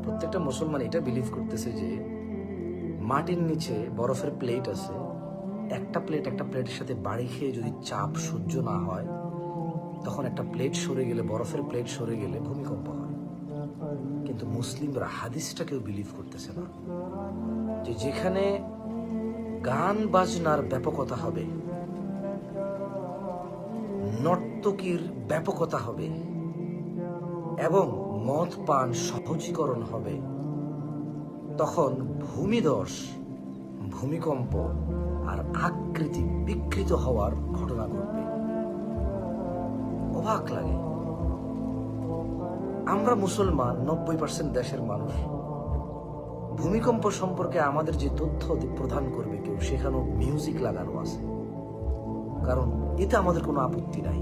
প্রত্যেকটা মুসলমান এটা বিলিভ করতেছে যে মাটির নিচে বরফের প্লেট আছে, একটা প্লেটের সাথে বাড়ি খেয়ে যদি চাপ সহ্য না হয়, তখন একটা প্লেট সরে গেলে, বরফের প্লেট সরে গেলে ভূমিকম্প হয়। কিন্তু মুসলিমরা হাদিসটা কেউ বিলিভ করতেছে না, যে যেখানে গান বাজনার ব্যাপকতা হবে, নর্তকীর ব্যাপকতা হবে এবং মদ পান সহজীকরণ হবে, তখন ভূমিধস, ভূমিকম্প আর আকৃতি বিকৃত হওয়ার ঘটনা ঘটবে। অবাক লাগে। আমরা মুসলমান 90% দেশের মানুষ, ভূমিকম্প সম্পর্কে আমাদের যে তথ্য প্রদান করবে কেউ, সেখানেও মিউজিক লাগানো আছে, কারণ এতে আমাদের কোনো আপত্তি নাই।